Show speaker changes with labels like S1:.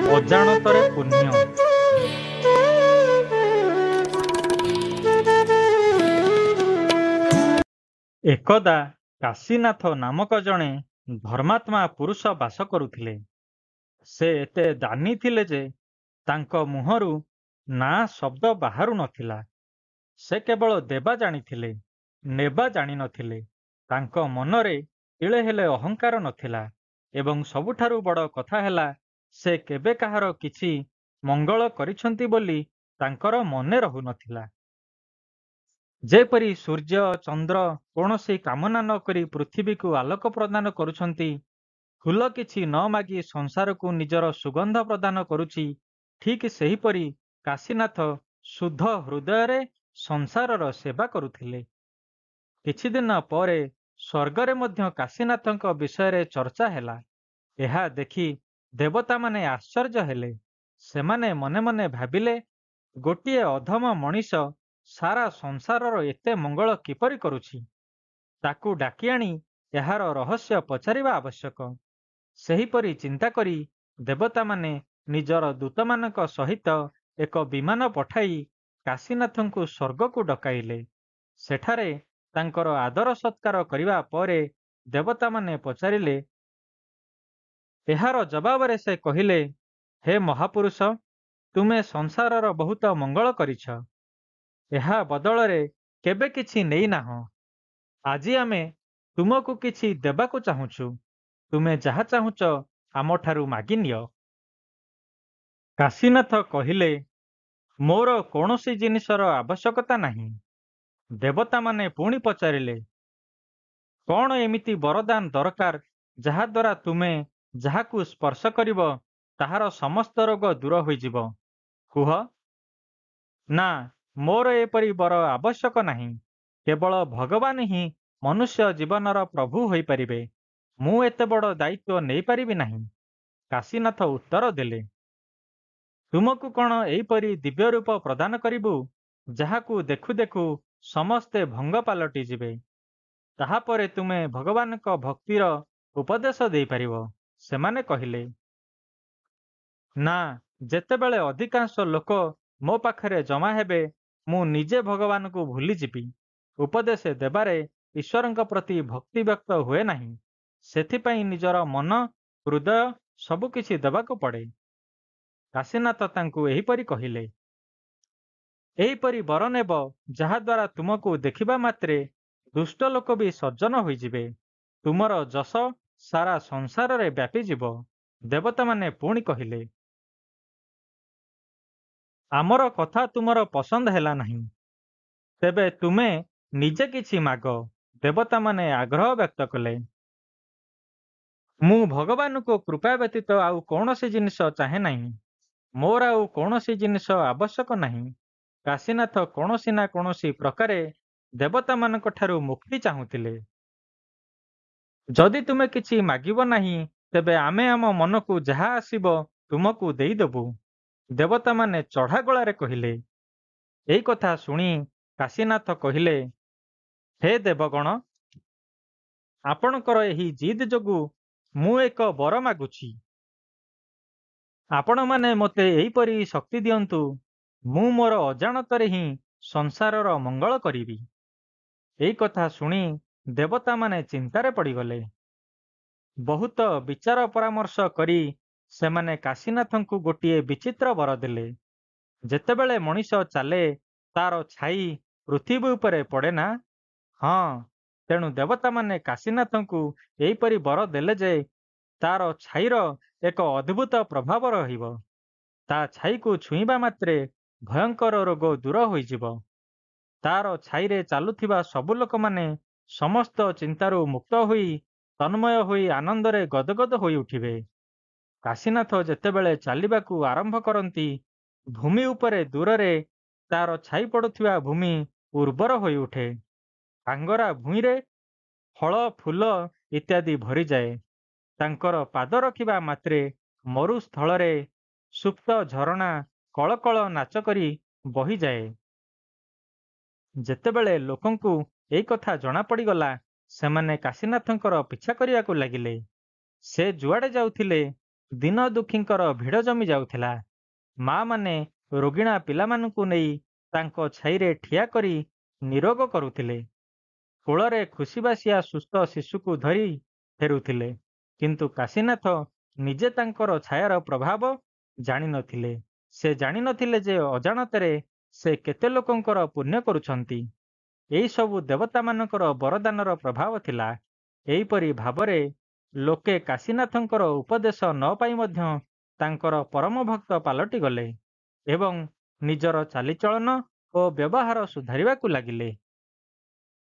S1: ଅଜାଣତରେ ପୁଣ୍ୟ। ଏକଦା କାଶୀନାଥ ନାମକ ଜଣେ ଧର୍ମାତ୍ମା ପୁରୁଷ ବାସ କରୁଥିଲେ। ସେ ଏତେ ଦାନୀ ଥିଲେ ଯେ ତାଙ୍କ ମୁହଁରୁ ନାଁ ଶବ୍ଦ ବାହାରୁ ନଥିଲା। ସେ କେବଳ ଦେବା ଜାଣିଥିଲେ, ନେବା ଜାଣିନଥିଲେ। ତାଙ୍କ ମନରେ ତିଳେ ହେଲେ ଅହଙ୍କାର ନଥିଲା ଏବଂ ସବୁଠାରୁ ବଡ଼ କଥା ହେଲା ସେ କେବେ କାହାର କିଛି ମଙ୍ଗଳ କରିଛନ୍ତି ବୋଲି ତାଙ୍କର ମନେ ରହୁନଥିଲା। ଯେପରି ସୂର୍ଯ୍ୟ ଚନ୍ଦ୍ର କୌଣସି କାମନା ନ କରି ପୃଥିବୀକୁ ଆଲୋକ ପ୍ରଦାନ କରୁଛନ୍ତି, ଫୁଲ କିଛି ନ ମାଗି ସଂସାରକୁ ନିଜର ସୁଗନ୍ଧ ପ୍ରଦାନ କରୁଛି, ଠିକ୍ ସେହିପରି କାଶୀନାଥ ଶୁଦ୍ଧ ହୃଦୟରେ ସଂସାରର ସେବା କରୁଥିଲେ। କିଛିଦିନ ପରେ ସ୍ୱର୍ଗରେ ମଧ୍ୟ କାଶୀନାଥଙ୍କ ବିଷୟରେ ଚର୍ଚ୍ଚା ହେଲା। ଏହା ଦେଖି ଦେବତାମାନେ ଆଶ୍ଚର୍ଯ୍ୟ ହେଲେ। ସେମାନେ ମନେ ମନେ ଭାବିଲେ, ଗୋଟିଏ ଅଧମ ମଣିଷ ସାରା ସଂସାରର ଏତେ ମଙ୍ଗଳ କିପରି କରୁଛି? ତାକୁ ଡାକି ଆଣି ଏହାର ରହସ୍ୟ ପଚାରିବା ଆବଶ୍ୟକ। ସେହିପରି ଚିନ୍ତା କରି ଦେବତାମାନେ ନିଜର ଦୂତମାନଙ୍କ ସହିତ ଏକ ବିମାନ ପଠାଇ କାଶୀନାଥଙ୍କୁ ସ୍ୱର୍ଗକୁ ଡକାଇଲେ। ସେଠାରେ ତାଙ୍କର ଆଦର ସତ୍କାର କରିବା ପରେ ଦେବତାମାନେ ପଚାରିଲେ, ଏହାର ଜବାବରେ ସେ କହିଲେ, ହେ ମହାପୁରୁଷ, ତୁମେ ସଂସାରର ବହୁତ ମଙ୍ଗଳ କରିଛ। ଏହା ବଦଳରେ କେବେ କିଛି ନେଇନାହଁ। ଆଜି ଆମେ ତୁମକୁ କିଛି ଦେବାକୁ ଚାହୁଁଛୁ। ତୁମେ ଯାହା ଚାହୁଁଛ ଆମଠାରୁ ମାଗିନିଅ। କାଶୀନାଥ କହିଲେ, ମୋର କୌଣସି ଜିନିଷର ଆବଶ୍ୟକତା ନାହିଁ। ଦେବତାମାନେ ପୁଣି ପଚାରିଲେ, କଣ ଏମିତି ବରଦାନ ଦରକାର ଯାହାଦ୍ୱାରା ତୁମେ ଯାହାକୁ ସ୍ପର୍ଶ କରିବ ତାହାର ସମସ୍ତ ରୋଗ ଦୂର ହୋଇଯିବ? କୁହ। ନା, ମୋର ଏପରି ବର ଆବଶ୍ୟକ ନାହିଁ। କେବଳ ଭଗବାନ ହିଁ ମନୁଷ୍ୟ ଜୀବନର ପ୍ରଭୁ ହୋଇପାରିବେ। ମୁଁ ଏତେ ବଡ଼ ଦାୟିତ୍ୱ ନେଇପାରିବି ନାହିଁ। କାଶୀନାଥ ଉତ୍ତର ଦେଲେ, ତୁମକୁ କଣ ଏହିପରି ଦିବ୍ୟ ରୂପ ପ୍ରଦାନ କରିବୁ ଯାହାକୁ ଦେଖୁ ଦେଖୁ ସମସ୍ତେ ଭଙ୍ଗ ପାଲଟି ଯିବେ? ତାହାପରେ ତୁମେ ଭଗବାନଙ୍କ ଭକ୍ତିର ଉପଦେଶ ଦେଇପାରିବ। ସେମାନେ କହିଲେ, ନା, ଯେତେବେଳେ ଅଧିକାଂଶ ଲୋକ ମୋ ପାଖରେ ଜମା ହେବେ, ମୁଁ ନିଜେ ଭଗବାନଙ୍କୁ ଭୁଲିଯିବି। ଉପଦେଶ ଦେବାରେ ଈଶ୍ୱରଙ୍କ ପ୍ରତି ଭକ୍ତି ବ୍ୟକ୍ତ ହୁଏ ନାହିଁ। ସେଥିପାଇଁ ନିଜର ମନ, ହୃଦୟ ସବୁକିଛି ଦେବାକୁ ପଡ଼େ। କାଶୀନାଥ ତାଙ୍କୁ ଏହିପରି କହିଲେ, ଏହିପରି ବର ନେବ ଯାହାଦ୍ୱାରା ତୁମକୁ ଦେଖିବା ମାତ୍ରେ ଦୁଷ୍ଟ ଲୋକ ବି ସଜ୍ଜନ ହୋଇଯିବେ। ତୁମର ଯଶ ସାରା ସଂସାରରେ ବ୍ୟାପିଯିବ। ଦେବତାମାନେ ପୁଣି କହିଲେ, ଆମର କଥା ତୁମର ପସନ୍ଦ ହେଲା ନାହିଁ। ତେବେ ତୁମେ ନିଜେ କିଛି ମାଗ। ଦେବତାମାନେ ଆଗ୍ରହ ବ୍ୟକ୍ତ କଲେ। ମୁଁ ଭଗବାନଙ୍କ କୃପା ବ୍ୟତୀତ ଆଉ କୌଣସି ଜିନିଷ ଚାହେଁ ନାହିଁ। ମୋର ଆଉ କୌଣସି ଜିନିଷ ଆବଶ୍ୟକ ନାହିଁ। କାଶୀନାଥ କୌଣସି ନା କୌଣସି ପ୍ରକାରେ ଦେବତାମାନଙ୍କ ଠାରୁ ମୁକ୍ତି ଚାହୁଁଥିଲେ। ଯଦି ତୁମେ କିଛି ମାଗିବ ନାହିଁ, ତେବେ ଆମେ ଆମ ମନକୁ ଯାହା ଆସିବ ତୁମକୁ ଦେଇଦେବୁ। ଦେବତାମାନେ ଚଢ଼ା ଗଳାରେ କହିଲେ। ଏହି କଥା ଶୁଣି କାଶୀନାଥ କହିଲେ, ହେ ଦେବଗଣ, ଆପଣଙ୍କର ଏହି ଜିଦ୍ ଯୋଗୁଁ ମୁଁ ଏକ ବର ମାଗୁଛି। ଆପଣମାନେ ମୋତେ ଏହିପରି ଶକ୍ତି ଦିଅନ୍ତୁ, ମୁଁ ମୋର ଅଜାଣତରେ ହିଁ ସଂସାରର ମଙ୍ଗଳ କରିବି। ଏହି କଥା ଶୁଣି ଦେବତାମାନେ ଚିନ୍ତାରେ ପଡ଼ିଗଲେ। ବହୁତ ବିଚାର ପରାମର୍ଶ କରି ସେମାନେ କାଶୀନାଥଙ୍କୁ ଗୋଟିଏ ବିଚିତ୍ର ବର ଦେଲେ। ଯେତେବେଳେ ମଣିଷ ଚାଲେ ତାର ଛାଇ ପୃଥିବୀ ଉପରେ ପଡ଼େ ନା? ହଁ, ତେଣୁ ଦେବତାମାନେ କାଶୀନାଥଙ୍କୁ ଏହିପରି ବର ଦେଲେ ଯେ ତାର ଛାଇର ଏକ ଅଦ୍ଭୁତ ପ୍ରଭାବ ରହିବ। ତା ଛାଇକୁ ଛୁଇଁବା ମାତ୍ରେ ଭୟଙ୍କର ରୋଗ ଦୂର ହୋଇଯିବ। ତାର ଛାଇରେ ଚାଲୁଥିବା ସବୁ ଲୋକମାନେ ସମସ୍ତ ଚିନ୍ତାରୁ ମୁକ୍ତ ହୋଇ ତନ୍ମୟ ହୋଇ ଆନନ୍ଦରେ ଗଦଗଦ ହୋଇ ଉଠିବେ। କାଶୀନାଥ ଯେତେବେଳେ ଚାଲିବାକୁ ଆରମ୍ଭ କରନ୍ତି, ଭୂମି ଉପରେ ଦୂରରେ ତାର ଛାଇ ପଡ଼ୁଥିବା ଭୂମି ଉର୍ବର ହୋଇ ଉଠେ। ଆଙ୍ଗରା ଭୂଇଁରେ ଫଳ ଫୁଲ ଇତ୍ୟାଦି ଭରିଯାଏ। ତାଙ୍କର ପାଦ ରଖିବା ମାତ୍ରେ ମରୁସ୍ଥଳରେ ସୁପ୍ତ ଝରଣା କଳକଳ ନାଚ କରି ବହିଯାଏ। ଯେତେବେଳେ ଲୋକଙ୍କୁ ଏହି କଥା ଜଣାପଡ଼ିଗଲା, ସେମାନେ କାଶୀନାଥଙ୍କର ପିଛା କରିବାକୁ ଲାଗିଲେ। ସେ ଯୁଆଡ଼େ ଯାଉଥିଲେ ଦିନ ଦୁଃଖୀଙ୍କର ଭିଡ଼ ଜମି ଯାଉଥିଲା। ମାମାନେ ରୋଗିଣା ପିଲାମାନଙ୍କୁ ନେଇ ତାଙ୍କ ଛାଇରେ ଠିଆ କରି ନିରୋଗ କରୁଥିଲେ। କୋଳରେ ଖୁସିବାସିଆ ସୁସ୍ଥ ଶିଶୁକୁ ଧରି ଫେରୁଥିଲେ। କିନ୍ତୁ କାଶୀନାଥ ନିଜେ ତାଙ୍କର ଛାୟାର ପ୍ରଭାବ ଜାଣିନଥିଲେ। ସେ ଜାଣିନଥିଲେ ଯେ ଅଜାଣତରେ ସେ କେତେ ଲୋକଙ୍କର ପୁଣ୍ୟ କରୁଛନ୍ତି। ଏହି ସବୁ ଦେବତାମାନଙ୍କର ବରଦାନର ପ୍ରଭାବ ଥିଲା। ଏହିପରି ଭାବରେ ଲୋକେ କାଶୀନାଥଙ୍କର ଉପଦେଶ ନ ପାଇ ମଧ୍ୟ ତାଙ୍କର ପରମ ଭକ୍ତ ପାଲଟି ଗଲେ ଏବଂ ନିଜର ଚାଲିଚଳନ ଓ ବ୍ୟବହାର ସୁଧାରିବାକୁ ଲାଗିଲେ।